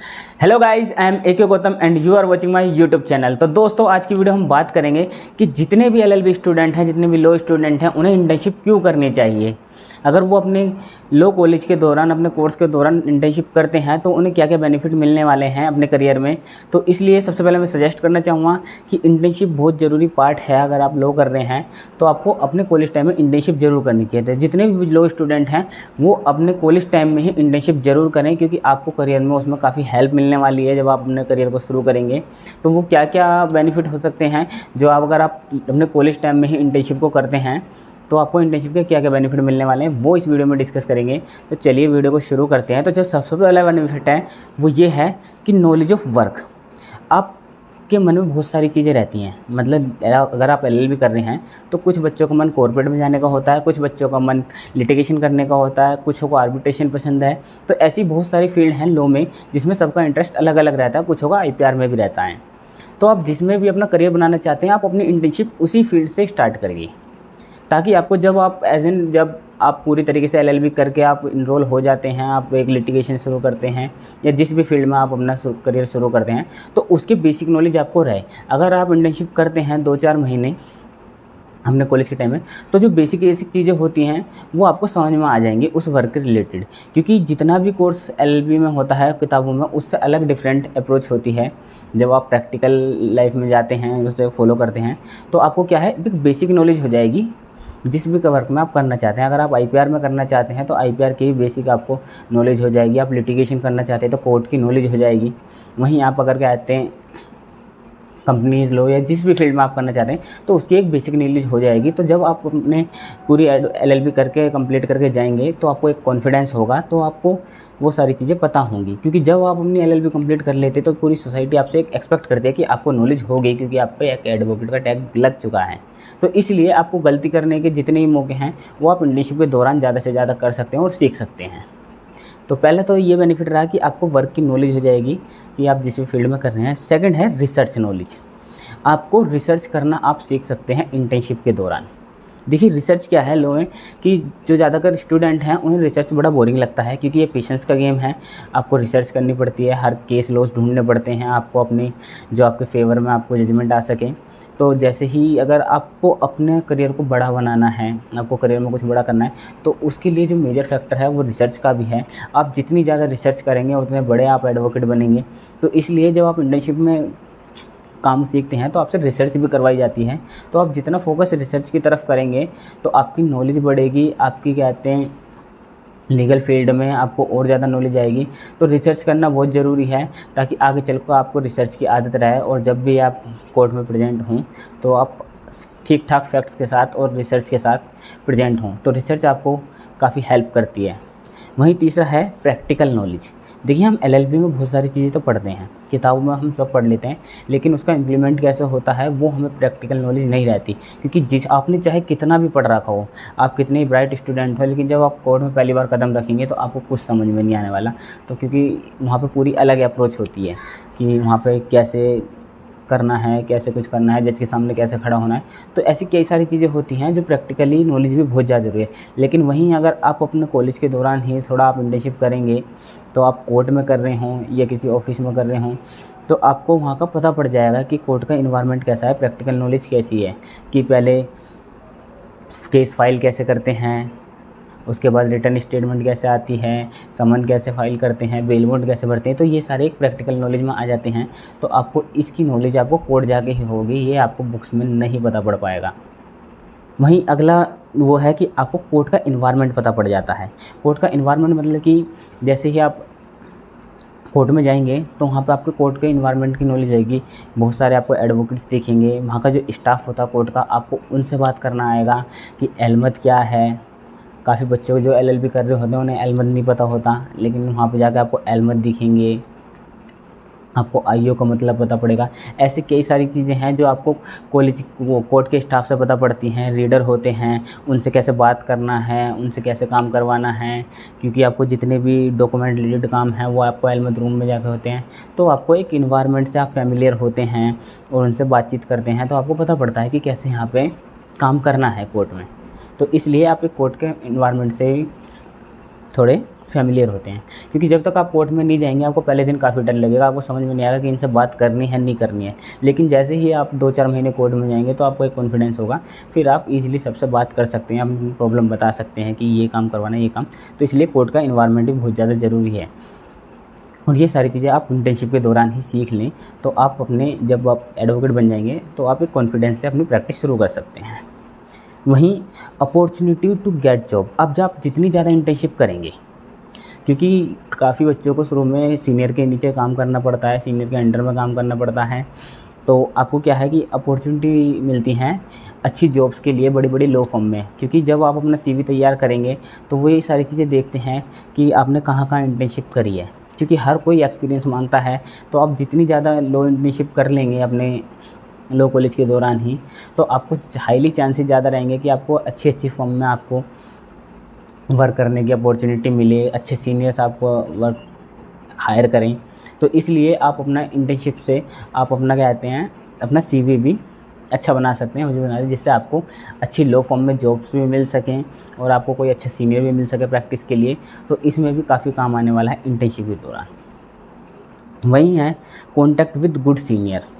Hello guys, I am A K Gautam and you are watching my YouTube channel. तो दोस्तों, आज की video हम बात करेंगे कि जितने भी एलएलबी स्टूडेंट हैं, जितने भी लॉ स्टूडेंट हैं, उन्हें इंटर्नशिप क्यों करनी चाहिए। अगर वो अपने लॉ कॉलेज के दौरान, अपने कोर्स के दौरान इंटर्नशिप करते हैं तो उन्हें क्या क्या बेनिफिट मिलने वाले हैं अपने करियर में। तो इसलिए सबसे पहले मैं सजेस्ट करना चाहूँगा कि इंटर्नशिप बहुत ज़रूरी पार्ट है। अगर आप लॉ कर रहे हैं तो आपको अपने कॉलेज टाइम में इंटर्नशिप जरूर करनी चाहिए। तो जितने भी लॉ स्टूडेंट हैं वो अपने कॉलेज टाइम में ही इंटर्नशिप जरूर करें, क्योंकि आपको करियर में उसमें काफ़ी हेल्प मिलने वाली है। जब आप अपने करियर को शुरू करेंगे तो वो क्या क्या बेनिफिट हो सकते हैं जो आप, अगर आप अपने कॉलेज टाइम में ही इंटर्नशिप को करते हैं तो आपको इंटर्नशिप के क्या क्या बेनिफिट मिलने वाले हैं वो इस वीडियो में डिस्कस करेंगे। तो चलिए वीडियो को शुरू करते हैं। तो जो सबसे पहला बेनिफिट है वो ये है कि नॉलेज ऑफ वर्क। आपके मन में बहुत सारी चीज़ें रहती हैं। मतलब अगर आप एलएलबी कर रहे हैं तो कुछ बच्चों का मन कॉर्पोरेट में जाने का होता है, कुछ बच्चों का मन लिटिगेशन करने का होता है, कुछ को आर्बिट्रेशन पसंद है। तो ऐसी बहुत सारी फील्ड हैं लॉ में जिसमें सबका इंटरेस्ट अलग अलग रहता है, कुछ का आईपीआर में भी रहता है। तो आप जिसमें भी अपना करियर बनाना चाहते हैं आप अपनी इंटर्नशिप उसी फील्ड से स्टार्ट करिए, ताकि आपको जब आप पूरी तरीके से एलएलबी करके आप इनरोल हो जाते हैं, आप एक लिटिगेशन शुरू करते हैं या जिस भी फील्ड में आप अपना करियर शुरू करते हैं तो उसकी बेसिक नॉलेज आपको रहे। अगर आप इंटर्नशिप करते हैं 2-4 महीने हमने कॉलेज के टाइम में, तो जो बेसिक चीज़ें होती हैं वो आपको समझ में आ जाएंगी उस वर्क के रिलेटेड। क्योंकि जितना भी कोर्स एलएलबी में होता है किताबों में, उससे अलग डिफरेंट अप्रोच होती है। जब आप प्रैक्टिकल लाइफ में जाते हैं, उसे फॉलो करते हैं, तो आपको क्या है, एक बेसिक नॉलेज हो जाएगी जिस भी वर्क में आप करना चाहते हैं। अगर आप आईपीआर में करना चाहते हैं तो आईपीआर की भी बेसिक आपको नॉलेज हो जाएगी। आप लिटिगेशन करना चाहते हैं तो कोर्ट की नॉलेज हो जाएगी। वहीं आप अगर कहते हैं कंपनीज लो या जिस भी फील्ड में आप करना चाहते हैं तो उसकी एक बेसिक नॉलेज हो जाएगी। तो जब आप अपने पूरी एलएलबी करके कंप्लीट करके जाएंगे तो आपको एक कॉन्फिडेंस होगा, तो आपको वो सारी चीज़ें पता होंगी। क्योंकि जब आप अपनी एलएलबी कंप्लीट कर लेते तो पूरी सोसाइटी आपसे एक एक्सपेक्ट करती है कि आपको नॉलेज होगी, क्योंकि आप पे एक एडवोकेट का टैग लग चुका है। तो इसलिए आपको गलती करने के जितने भी मौके हैं वो आप इंटर्नशिप के दौरान ज़्यादा से ज़्यादा कर सकते हैं और सीख सकते हैं। तो पहले तो ये बेनिफिट रहा कि आपको वर्क की नॉलेज हो जाएगी कि आप जिस भी फील्ड में कर रहे हैं। सेकंड है रिसर्च नॉलेज। आपको रिसर्च करना आप सीख सकते हैं इंटर्नशिप के दौरान। देखिए रिसर्च क्या है लॉ में, कि जो ज़्यादातर स्टूडेंट हैं उन्हें रिसर्च बड़ा बोरिंग लगता है, क्योंकि ये पेशेंस का गेम है। आपको रिसर्च करनी पड़ती है, हर केस लॉस ढूंढने पड़ते हैं आपको, अपनी जो आपके फेवर में आपको जजमेंट आ सके। तो जैसे ही अगर आपको अपने करियर को बड़ा बनाना है, आपको करियर में कुछ बड़ा करना है, तो उसके लिए जो मेजर फैक्टर है वो रिसर्च का भी है। आप जितनी ज़्यादा रिसर्च करेंगे उतने बड़े आप एडवोकेट बनेंगे। तो इसलिए जब आप इंटर्नशिप में काम सीखते हैं तो आपसे रिसर्च भी करवाई जाती है। तो आप जितना फोकस रिसर्च की तरफ करेंगे तो आपकी नॉलेज बढ़ेगी। आपकी कहते हैं लीगल फील्ड में आपको और ज़्यादा नॉलेज आएगी। तो रिसर्च करना बहुत ज़रूरी है, ताकि आगे चलकर आपको रिसर्च की आदत रहे और जब भी आप कोर्ट में प्रेजेंट हों तो आप ठीक ठाक फैक्ट्स के साथ और रिसर्च के साथ प्रेजेंट हों। तो रिसर्च आपको काफ़ी हेल्प करती है। वहीं तीसरा है प्रैक्टिकल नॉलेज। देखिए हम एलएलबी में बहुत सारी चीज़ें तो पढ़ते हैं, किताबों में हम सब पढ़ लेते हैं, लेकिन उसका इम्प्लीमेंट कैसे होता है वो हमें प्रैक्टिकल नॉलेज नहीं रहती। क्योंकि जिस आपने चाहे कितना भी पढ़ रखा हो, आप कितने ही ब्राइट स्टूडेंट हो, लेकिन जब आप कोर्ट में पहली बार कदम रखेंगे तो आपको कुछ समझ में नहीं आने वाला। तो क्योंकि वहाँ पर पूरी अलग अप्रोच होती है कि वहाँ पर कैसे करना है, कैसे कुछ करना है, जज के सामने कैसे खड़ा होना है। तो ऐसी कई सारी चीज़ें होती हैं जो प्रैक्टिकली नॉलेज भी बहुत ज़्यादा ज़रूरी है। लेकिन वहीं अगर आप अपने कॉलेज के दौरान ही थोड़ा आप इंटर्नशिप करेंगे, तो आप कोर्ट में कर रहे हों या किसी ऑफिस में कर रहे हों, तो आपको वहाँ का पता पड़ जाएगा कि कोर्ट का इन्वायरमेंट कैसा है, प्रैक्टिकल नॉलेज कैसी है, कि पहले केस फाइल कैसे करते हैं, उसके बाद रिटर्न स्टेटमेंट कैसे आती है, समन कैसे फाइल करते हैं, बेल बॉन्ड कैसे भरते हैं। तो ये सारे एक प्रैक्टिकल नॉलेज में आ जाते हैं। तो आपको इसकी नॉलेज आपको कोर्ट जाके ही होगी, ये आपको बुक्स में नहीं पता पड़ पाएगा। वहीं अगला वो है कि आपको कोर्ट का इन्वायरमेंट पता पड़ जाता है। कोर्ट का इन्वायरमेंट मतलब कि जैसे ही आप कोर्ट में जाएंगे तो वहाँ पे आपको कोर्ट के इन्वायरमेंट की नॉलेज होगी। बहुत सारे आपको एडवोकेट्स दिखेंगे, वहाँ का जो स्टाफ होता है कोर्ट का, आपको उनसे बात करना आएगा कि एलमद क्या है। काफ़ी बच्चों जो एलएलबी कर रहे होते हैं उन्हें एलमद नहीं पता होता, लेकिन वहाँ पे जाकर आपको एलमद दिखेंगे, आपको आईओ का मतलब पता पड़ेगा। ऐसी कई सारी चीज़ें हैं जो आपको कॉलेज कोर्ट के स्टाफ से पता पड़ती हैं। रीडर होते हैं, उनसे कैसे बात करना है, उनसे कैसे काम करवाना है, क्योंकि आपको जितने भी डॉक्यूमेंट रिलेटेड काम हैं वो आपको एलमद रूम में जाकर होते हैं। तो आपको एक इन्वायरमेंट से आप फैमिलियर होते हैं और उनसे बातचीत करते हैं, तो आपको पता पड़ता है कि कैसे यहाँ पर काम करना है कोर्ट में। तो इसलिए आप एक कोर्ट के इन्वायरमेंट से थोड़े फैमिलियर होते हैं। क्योंकि जब तक आप कोर्ट में नहीं जाएंगे आपको पहले दिन काफ़ी डर लगेगा, आपको समझ में नहीं आएगा कि इनसे बात करनी है नहीं करनी है। लेकिन जैसे ही आप 2-4 महीने कोर्ट में जाएंगे तो आपको एक कॉन्फिडेंस होगा, फिर आप इजीली सबसे बात कर सकते हैं, अपनी प्रॉब्लम बता सकते हैं कि ये काम करवाना है, ये काम। तो इसलिए कोर्ट का इन्वायरमेंट भी बहुत ज़्यादा ज़रूरी है। और ये सारी चीज़ें आप इंटर्नशिप के दौरान ही सीख लें तो आप अपने जब आप एडवोकेट बन जाएंगे तो आप एक कॉन्फिडेंस से अपनी प्रैक्टिस शुरू कर सकते हैं। वहीं अपॉर्चुनिटी टू गेट जॉब, अब जब आप जितनी ज़्यादा इंटर्नशिप करेंगे, क्योंकि काफ़ी बच्चों को शुरू में सीनियर के नीचे काम करना पड़ता है, सीनियर के अंडर में काम करना पड़ता है, तो आपको क्या है कि अपॉर्चुनिटी मिलती हैं अच्छी जॉब्स के लिए बड़ी बड़ी लॉ फर्म में। क्योंकि जब आप अपना CV तैयार करेंगे तो वो ये सारी चीज़ें देखते हैं कि आपने कहाँ कहाँ इंटर्नशिप करी है, क्योंकि हर कोई एक्सपीरियंस मांगता है। तो आप जितनी ज़्यादा लॉ इंटर्नशिप कर लेंगे अपने लॉ कॉलेज के दौरान ही, तो आपको हाईली चांसेस ज़्यादा रहेंगे कि आपको अच्छी अच्छी फर्म में आपको वर्क करने की अपॉर्चुनिटी मिले, अच्छे सीनियर्स आपको वर्क हायर करें। तो इसलिए आप अपना इंटर्नशिप से आप अपना क्या कहते हैं अपना CV भी अच्छा बना सकते हैं, मुझे बना दें, जिससे आपको अच्छी लॉ फर्म में जॉब्स भी मिल सकें और आपको कोई अच्छा सीनियर भी मिल सके प्रैक्टिस के लिए। तो इसमें भी काफ़ी काम आने वाला है इंटर्नशिप के दौरान। वही है कॉन्टैक्ट विद गुड सीनियर।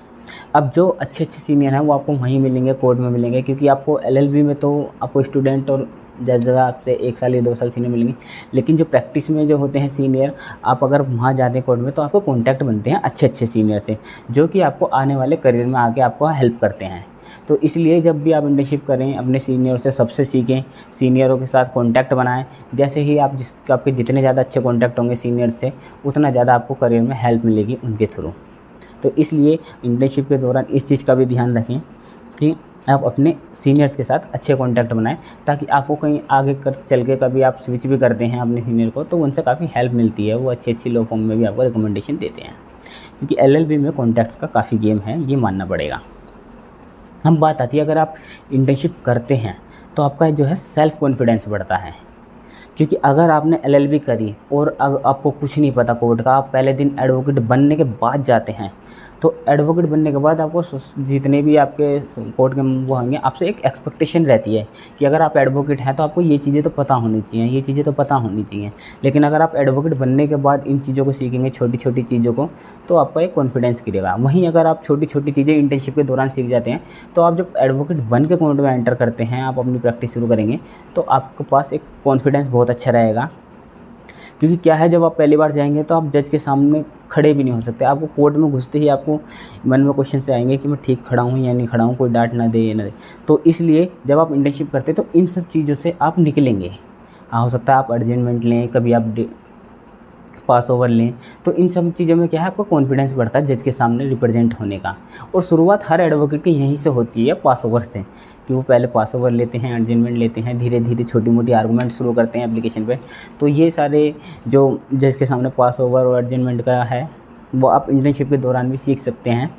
अब जो अच्छे अच्छे सीनियर हैं वो आपको वहीं मिलेंगे, कोर्ट में मिलेंगे, क्योंकि आपको LLB में तो आपको स्टूडेंट और ज़्यादा आपसे 1 साल या 2 साल सीनियर मिलेंगे। लेकिन जो प्रैक्टिस में जो होते हैं सीनियर, आप अगर वहाँ जाते हैं कोर्ट में तो आपको कॉन्टैक्ट बनते हैं अच्छे अच्छे सीनियर से, जो कि आपको आने वाले करियर में आके आपको हेल्प करते हैं। तो इसलिए जब भी आप इंटर्नशिप करें अपने सीनियर से सबसे सीखें, सीनियरों के साथ कॉन्टैक्ट बनाएं। जैसे ही आपके जितने ज़्यादा अच्छे कॉन्टैक्ट होंगे सीनियर से, उतना ज़्यादा आपको करियर में हेल्प मिलेगी उनके थ्रू। तो इसलिए इंटर्नशिप के दौरान इस चीज़ का भी ध्यान रखें कि आप अपने सीनियर्स के साथ अच्छे कॉन्टैक्ट बनाएं, ताकि आपको कहीं आगे चल के कभी आप स्विच भी करते हैं अपने सीनियर को तो उनसे काफ़ी हेल्प मिलती है, वो अच्छी अच्छी लॉ फर्म में भी आपको रिकमेंडेशन देते हैं। क्योंकि LLB में कॉन्टैक्ट्स का काफ़ी गेम है, ये मानना पड़ेगा। हम बात आती है अगर आप इंटर्नशिप करते हैं तो आपका जो है सेल्फ़ कॉन्फिडेंस बढ़ता है। क्योंकि अगर आपने LLB करी और आपको कुछ नहीं पता कोर्ट का, आप पहले दिन एडवोकेट बनने के बाद जाते हैं, तो एडवोकेट बनने के बाद आपको जितने भी आपके कोर्ट के वो होंगे आपसे एक एक्सपेक्टेशन रहती है कि अगर आप एडवोकेट हैं तो आपको ये चीज़ें तो पता होनी चाहिए, ये चीज़ें तो पता होनी चाहिए। लेकिन अगर आप एडवोकेट बनने के बाद इन चीज़ों को सीखेंगे, छोटी छोटी चीज़ों को, तो आपका एक कॉन्फिडेंस गिरेगा। वहीं अगर आप छोटी छोटी चीज़ें इंटर्नशिप के दौरान सीख जाते हैं तो आप जब एडवोकेट बन के कोर्ट में एंटर करते हैं, आप अपनी प्रैक्टिस शुरू करेंगे तो आपके पास एक कॉन्फिडेंस बहुत अच्छा रहेगा। क्योंकि क्या है, जब आप पहली बार जाएंगे तो आप जज के सामने खड़े भी नहीं हो सकते। आपको कोर्ट में घुसते ही आपको मन में क्वेश्चन से आएंगे कि मैं ठीक खड़ा हूँ या नहीं खड़ा हूँ, कोई डांट ना दे या ना दे। तो इसलिए जब आप इंटर्नशिप करते हैं तो इन सब चीज़ों से आप निकलेंगे। हो सकता है आप अर्जेंटमेंट लें, कभी आप पास ओवर लें, तो इन सब चीज़ों में क्या है आपका कॉन्फिडेंस बढ़ता है जज के सामने रिप्रेजेंट होने का। और शुरुआत हर एडवोकेट की यहीं से होती है, पास ओवर से, कि वो पहले पास ओवर लेते हैं, अर्जेंटमेंट लेते हैं, धीरे धीरे छोटी मोटी आर्गूमेंट शुरू करते हैं एप्लीकेशन पे। तो ये सारे जो जज के सामने पास ओवर और अर्जेंटमेंट का है वो आप इंटर्नशिप के दौरान भी सीख सकते हैं।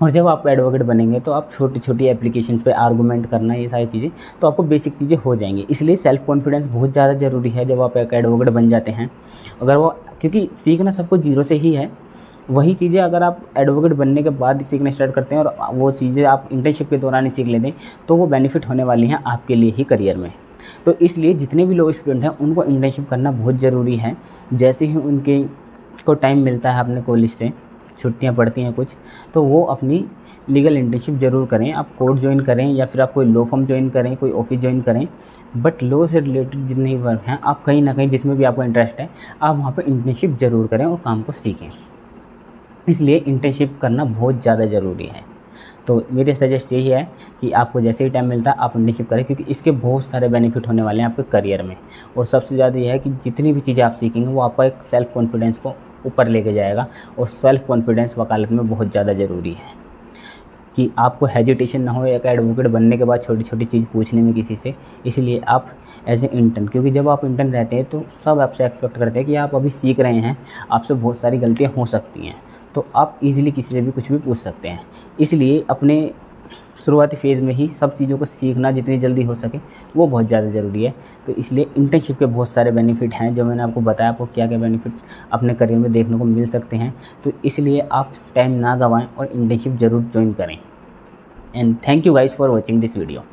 और जब आप एडवोकेट बनेंगे तो आप छोटी छोटी एप्लीकेशन पे आर्गूमेंट करना, ये सारी चीज़ें तो आपको बेसिक चीज़ें हो जाएंगी। इसलिए सेल्फ़ कॉन्फिडेंस बहुत ज़्यादा ज़रूरी है जब आप एक एडवोकेट बन जाते हैं। अगर वो, क्योंकि सीखना सबको जीरो से ही है, वही चीज़ें अगर आप एडवोकेट बनने के बाद ही सीखना स्टार्ट करते हैं और वो चीज़ें आप इंटर्नशिप के दौरान ही सीख लेते हैं तो वो बेनिफिट होने वाली हैं आपके लिए ही करियर में। तो इसलिए जितने भी लोग स्टूडेंट हैं उनको इंटर्नशिप करना बहुत ज़रूरी है। जैसे ही उनके को टाइम मिलता है अपने कॉलेज से, छुट्टियां पड़ती हैं कुछ, तो वो अपनी लीगल इंटर्नशिप ज़रूर करें। आप कोर्ट ज्वाइन करें या फिर आप कोई लॉ फर्म ज्वाइन करें, कोई ऑफिस ज्वाइन करें, बट लॉ से रिलेटेड जितने भी वर्क हैं आप कहीं ना कहीं जिसमें भी आपको इंटरेस्ट है आप वहाँ पर इंटर्नशिप ज़रूर करें और काम को सीखें। इसलिए इंटर्नशिप करना बहुत ज़्यादा ज़रूरी है। तो मेरे सजेस्ट यही है कि आपको जैसे ही टाइम मिलता है आप इंटर्नशिप करें, क्योंकि इसके बहुत सारे बेनिफिट होने वाले हैं आपके करियर में। और सबसे ज़्यादा यह है कि जितनी भी चीज़ें आप सीखेंगे वो आपका एक सेल्फ़ कॉन्फिडेंस को ऊपर लेके जाएगा। और सेल्फ़ कॉन्फिडेंस वकालत में बहुत ज़्यादा ज़रूरी है कि आपको हेजिटेशन ना हो एक एडवोकेट बनने के बाद छोटी छोटी चीज़ पूछने में किसी से। इसलिए आप एज ए इंटर्न, क्योंकि जब आप इंटर्न रहते हैं तो सब आपसे एक्सपेक्ट करते हैं कि आप अभी सीख रहे हैं, आपसे बहुत सारी गलतियाँ हो सकती हैं, तो आप इजीली किसी से भी कुछ भी पूछ सकते हैं। इसलिए अपने शुरुआती फेज़ में ही सब चीज़ों को सीखना जितनी जल्दी हो सके वो बहुत ज़्यादा ज़रूरी है। तो इसलिए इंटर्नशिप के बहुत सारे बेनिफिट हैं जो मैंने आपको बताया, आपको क्या क्या बेनिफिट अपने करियर में देखने को मिल सकते हैं। तो इसलिए आप टाइम ना गंवाएं और इंटर्नशिप ज़रूर ज्वाइन करें। And thank you guys for watching this video.